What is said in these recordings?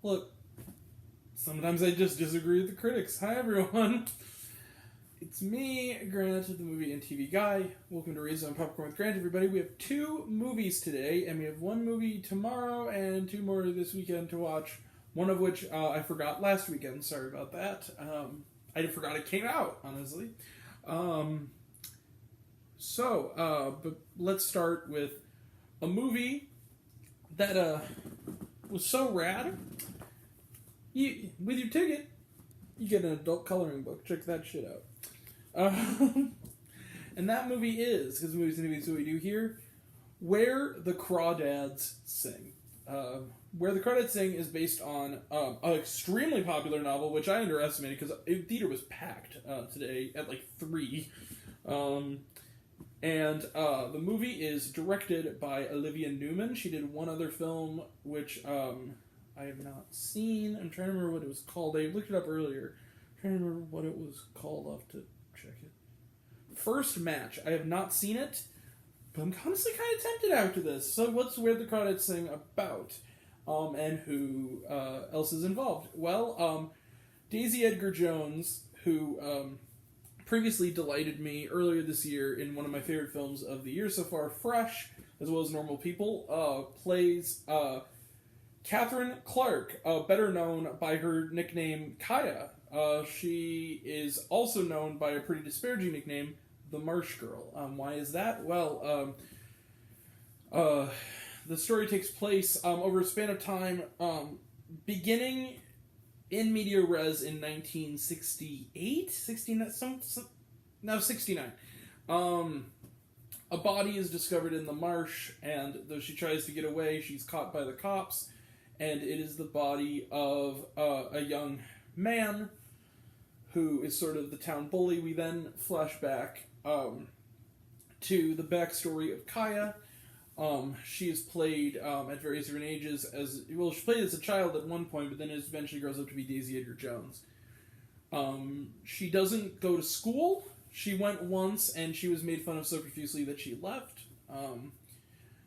Look, sometimes I just disagree with the critics. Hi, everyone. It's me, Grant, the movie and TV guy. Welcome to Raising on Popcorn with Grant, everybody. We have 2 movies today, and we have 1 movie tomorrow and 2 more this weekend to watch. One of which I forgot last weekend. Sorry about that. I forgot it came out, honestly. But let's start with a movie that was so rad. With your ticket, you get an adult coloring book. Check that shit out. And that movie is, because movies and movies what we do here, Where the Crawdads Sing. Where the Crawdads Sing is based on an extremely popular novel, which I underestimated because the theater was packed today at like 3. The movie is directed by Olivia Newman. She did one other film, which I have not seen. I'm trying to remember what it was called. I looked it up earlier. I'm trying to remember what it was called. I'll have to check it. First Match. I have not seen it, but I'm honestly kind of tempted after this. So what's Where the Crawdads Sing about? And who else is involved? Well, Daisy Edgar Jones, who previously delighted me earlier this year in one of my favorite films of the year so far, Fresh, as well as Normal People, plays Catherine Clark, better known by her nickname Kaya. She is also known by a pretty disparaging nickname, the Marsh Girl. Why is that? Well, the story takes place over a span of time, beginning in media res in 1968? 69. A body is discovered in the marsh, and though she tries to get away, she's caught by the cops, and it is the body of a young man who is sort of the town bully. We then flash back to the backstory of Kaya. She is played at various different ages she played as a child at one point, but then eventually grows up to be Daisy Edgar Jones. She doesn't go to school. She went once, and she was made fun of so profusely that she left.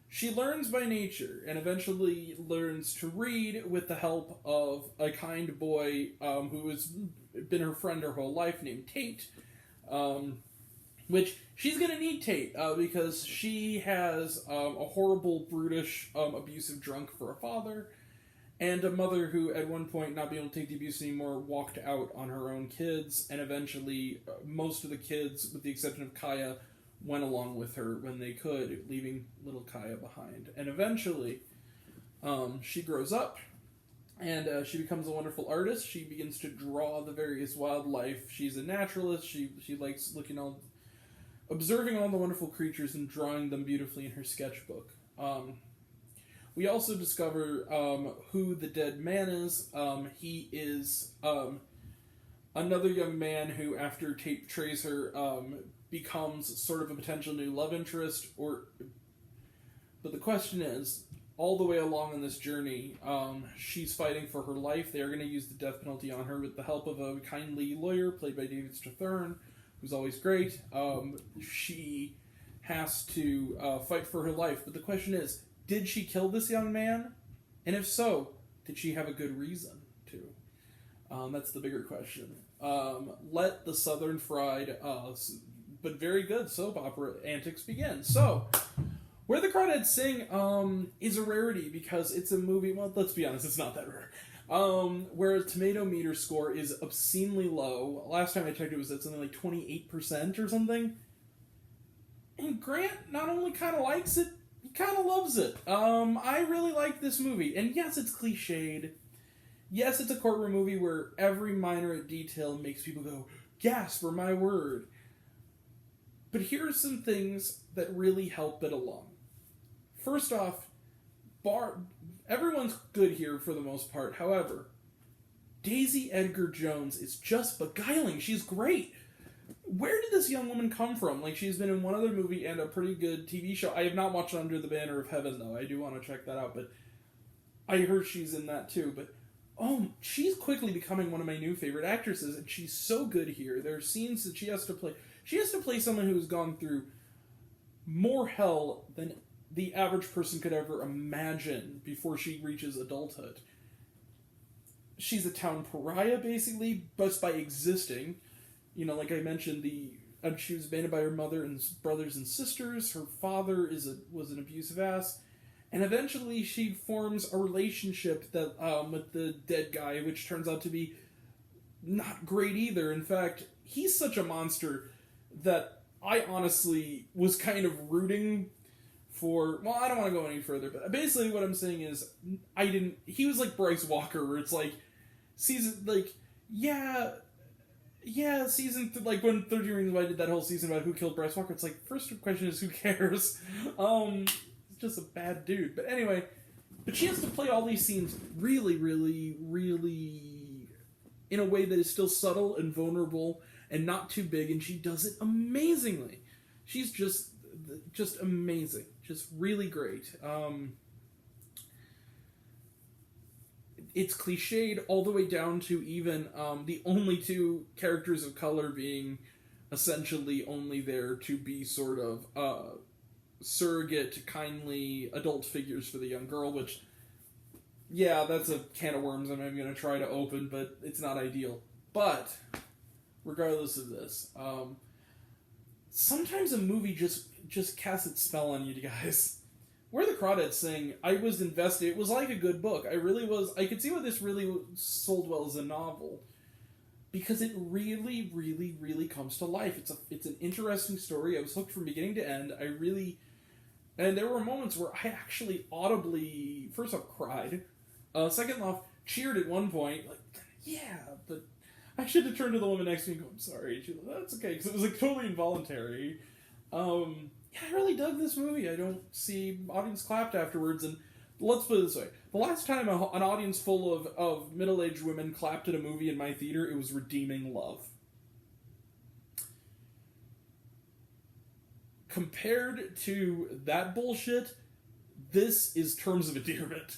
She learns by nature, and eventually learns to read with the help of a kind boy who has been her friend her whole life, named Tate. Which she's going to need Tate, because she has a horrible, brutish, abusive drunk for a father, and a mother who, at one point, not being able to take the abuse anymore, walked out on her own kids, and eventually most of the kids, with the exception of Kaya, went along with her when they could, leaving little Kaya behind. And eventually, she grows up, and she becomes a wonderful artist. She begins to draw the various wildlife. She's a naturalist. She likes observing all the wonderful creatures and drawing them beautifully in her sketchbook. We also discover who the dead man is. He is another young man who, after Tate betrays her, becomes sort of a potential new love interest. But the question is, all the way along on this journey, she's fighting for her life. They are going to use the death penalty on her with the help of a kindly lawyer played by David Strathairn, who's always great. She has to fight for her life. But the question is, did she kill this young man? And if so, did she have a good reason to? That's the bigger question. Let the Southern Fried, but very good soap opera antics begin. So, Where the Crawdads Sing is a rarity because it's a movie, well, let's be honest, it's not that rare. Where a tomato meter score is obscenely low. Last time I checked, it was at something like 28% or something. And Grant not only kind of likes it, he kind of loves it. I really like this movie. And yes, it's cliched. Yes, it's a courtroom movie where every minor detail makes people go, gasp, for my word. But here are some things that really help it along. First off, everyone's good here for the most part. However, Daisy Edgar Jones is just beguiling. She's great. Where did this young woman come from? She's been in one other movie and a pretty good TV show. I have not watched Under the Banner of Heaven, though. I do want to check that out, but I heard she's in that, too. But, she's quickly becoming one of my new favorite actresses, and she's so good here. There are scenes that she has to play. She has to play someone who's gone through more hell than the average person could ever imagine before she reaches adulthood. she's a town pariah, basically, just by existing. You know, like I mentioned, she was abandoned by her mother and brothers and sisters. Her father was an abusive ass. And eventually she forms a relationship that with the dead guy, which turns out to be not great either. In fact, he's such a monster that I honestly was kind of rooting for... Well, I don't want to go any further, but basically what I'm saying is he was like Bryce Walker, where it's like, like when 30 Reasons Why I did that whole season about who killed Bryce Walker, it's like, first question is, who cares? He's just a bad dude. But anyway, but she has to play all these scenes really, really, really in a way that is still subtle and vulnerable and not too big, and she does it amazingly. She's just amazing. Just really great. It's cliched all the way down to even the only two characters of color being essentially only there to be sort of surrogate, kindly adult figures for the young girl, which, yeah, that's a can of worms I'm going to try to open, but it's not ideal. But, regardless of this, sometimes a movie just casts its spell on you guys. Where the Crawdads Sing, I was invested. It was like a good book. I really was. I could see why this really sold well as a novel, because it really, really, really comes to life. It's an interesting story. I was hooked from beginning to end. And there were moments where I actually audibly, first off, cried. Second off, cheered at one point. Like, yeah, but I should have turned to the woman next to me and go, I'm sorry. She was like, that's okay, because it was like totally involuntary. Yeah, I really dug this movie. I don't see audience clapped afterwards, and let's put it this way. The last time an audience full of middle-aged women clapped at a movie in my theater, it was Redeeming Love. Compared to that bullshit, this is Terms of Endearment.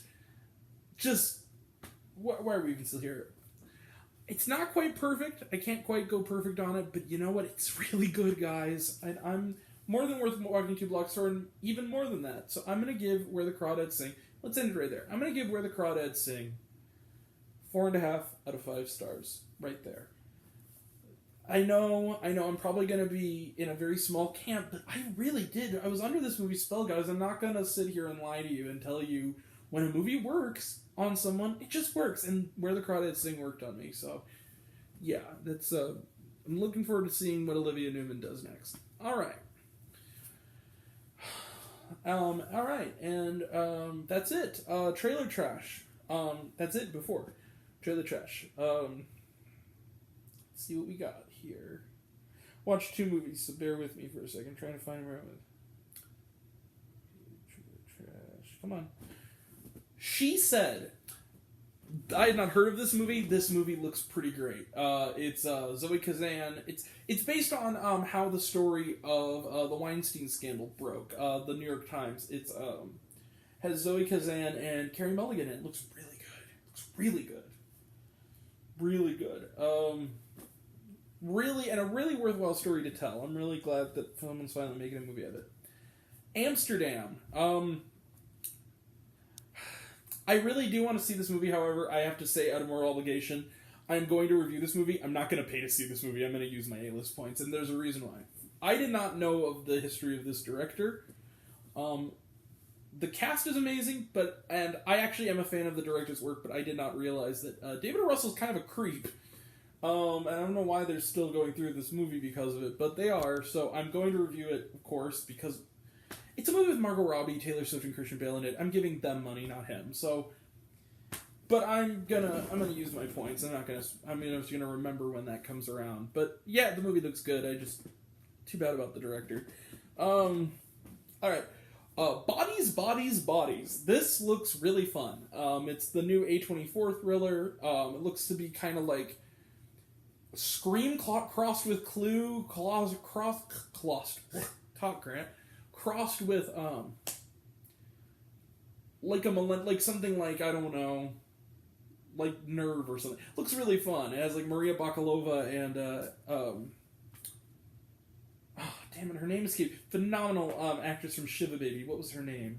Just, why are we even still here? It's not quite perfect. I can't quite go perfect on it, but you know what? It's really good, guys. And I'm more than worth walking 2 blocks for, and even more than that. So I'm going to give Where the Crawdads Sing... Let's end it right there. I'm going to give Where the Crawdads Sing 4.5 out of 5 stars. Right there. I know, I'm probably going to be in a very small camp, but I really did. I was under this movie spell, guys. I'm not going to sit here and lie to you and tell you when a movie works on someone, it just works. And Where the Crawdads Sing worked on me. So, yeah, that's... I'm looking forward to seeing what Olivia Newman does next. All right. Alright, and that's it. Trailer trash. That's it before. Trailer trash. Let's see what we got here. Watched 2 movies, so bear with me for a second. I'm trying to find where I'm with. Trailer trash. Come on. She Said. I had not heard of this movie. This movie looks pretty great. It's Zoe Kazan. It's based on how the story of the Weinstein scandal broke. The New York Times. It's has Zoe Kazan and Carey Mulligan in it. It looks really good. It looks really good. Really good. Really, and a really worthwhile story to tell. I'm really glad that someone's finally making a movie of it. Amsterdam. I really do want to see this movie, however, I have to say, out of moral obligation, I'm going to review this movie. I'm not going to pay to see this movie. I'm going to use my A-list points, and there's a reason why. I did not know of the history of this director. The cast is amazing, and I actually am a fan of the director's work, but I did not realize that David O. Russell's kind of a creep. And I don't know why they're still going through this movie because of it, but they are, so I'm going to review it, of course, because it's a movie with Margot Robbie, Taylor Swift, and Christian Bale in it. I'm giving them money, not him. So, but I'm gonna use my points. I'm just gonna remember when that comes around. But yeah, the movie looks good. Too bad about the director. All right. Bodies, Bodies, Bodies. This looks really fun. It's the new A24 thriller. It looks to be kind of like Scream crossed with Clue, crossed with like something like, I don't know, like Nerve or something. Looks really fun. It has like Maria Bakalova and damn it, her name escaped. Phenomenal actress from Shiva Baby. What was her name?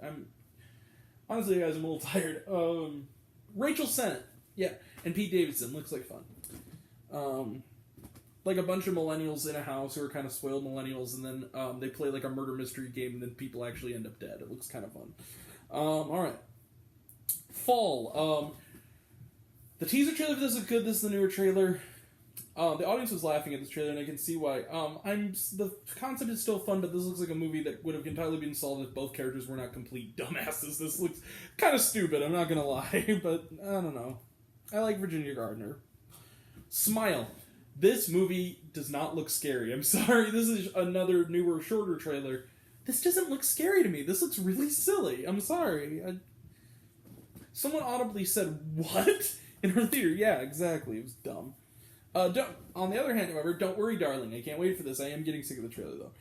I'm honestly, guys, I'm a little tired. Rachel Sennett. Yeah, and Pete Davidson. Looks like fun. Like a bunch of millennials in a house who are kind of spoiled millennials, and then they play like a murder mystery game, and then people actually end up dead. It looks kind of fun. All right. Fall. The teaser trailer for this is good. This is the newer trailer. The audience was laughing at this trailer, and I can see why. The concept is still fun, but this looks like a movie that would have entirely been solved if both characters were not complete dumbasses. This looks kind of stupid, I'm not gonna lie, but I don't know. I like Virginia Gardner. Smile. This movie does not look scary. I'm sorry, this is another newer, shorter trailer. This doesn't look scary to me. This looks really silly. I'm sorry. Someone audibly said, "What?" in her theater. Yeah, exactly. It was dumb. On the other hand, however, don't worry, darling. I can't wait for this. I am getting sick of the trailer, though.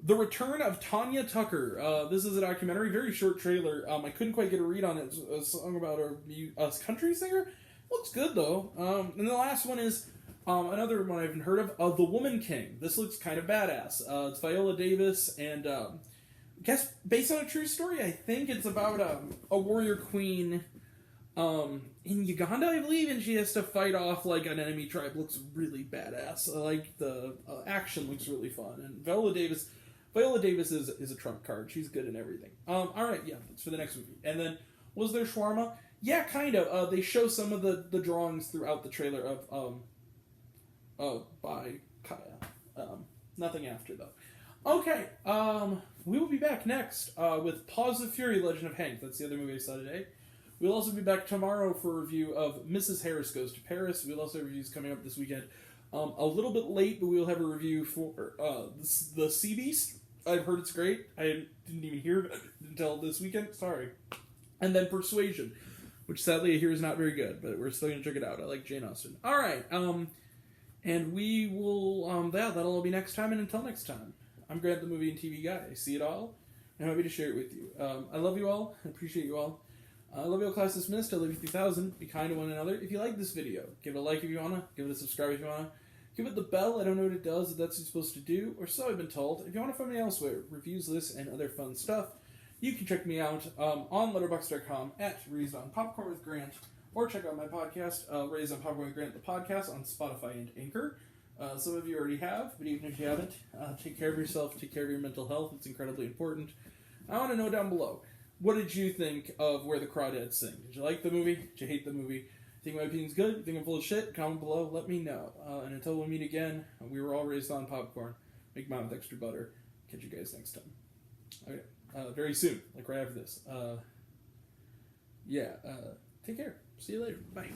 The Return of Tanya Tucker. This is a documentary, very short trailer. I couldn't quite get a read on it. It's a song about a country singer. Looks good, though. And the last one is another one I haven't heard of, The Woman King. This looks kind of badass. It's Viola Davis, and I guess based on a true story. I think it's about a warrior queen in Uganda, I believe, and she has to fight off like an enemy tribe. Looks really badass. Like the action looks really fun, and Viola Davis is a trump card. She's good in everything. All right, yeah, that's for the next movie. And then was there shawarma? Yeah, kind of. They show some of the drawings throughout the trailer of by Kaya. Nothing after though. Okay, we will be back next with Paws of Fury: Legend of Hank. That's the other movie I saw today. We'll also be back tomorrow for a review of Mrs. Harris Goes to Paris. We'll also have reviews coming up this weekend. A little bit late, but we'll have a review for the Sea Beast. I've heard it's great. I didn't even hear it until this weekend. Sorry. And then Persuasion, which sadly I hear is not very good, but we're still going to check it out. I like Jane Austen. All right. And we will, that'll all be next time, and until next time, I'm Grant, the movie and TV guy. I see it all, and I'm happy to share it with you. I love you all. I appreciate you all. I love you all, class dismissed. I love you 3000. Be kind to one another. If you like this video, give it a like if you want to. Give it a subscribe if you want to. Give it the bell. I don't know what it does, if that's what you're supposed to do, or so I've been told. If you want to find me elsewhere, reviews, lists, and other fun stuff, you can check me out on Letterboxd.com at Raised on Popcorn with Grant, or check out my podcast, Raised on Popcorn with Grant, the podcast, on Spotify and Anchor. Some of you already have, but even if you haven't, take care of yourself, take care of your mental health. It's incredibly important. I want to know down below, what did you think of Where the Crawdads Sing? Did you like the movie? Did you hate the movie? Think my opinion's good? You think I'm full of shit? Comment below, let me know. And until we meet again, we were all raised on popcorn. Make mine with extra butter. Catch you guys next time. Okay, very soon, like right after this. Take care. See you later. Bye.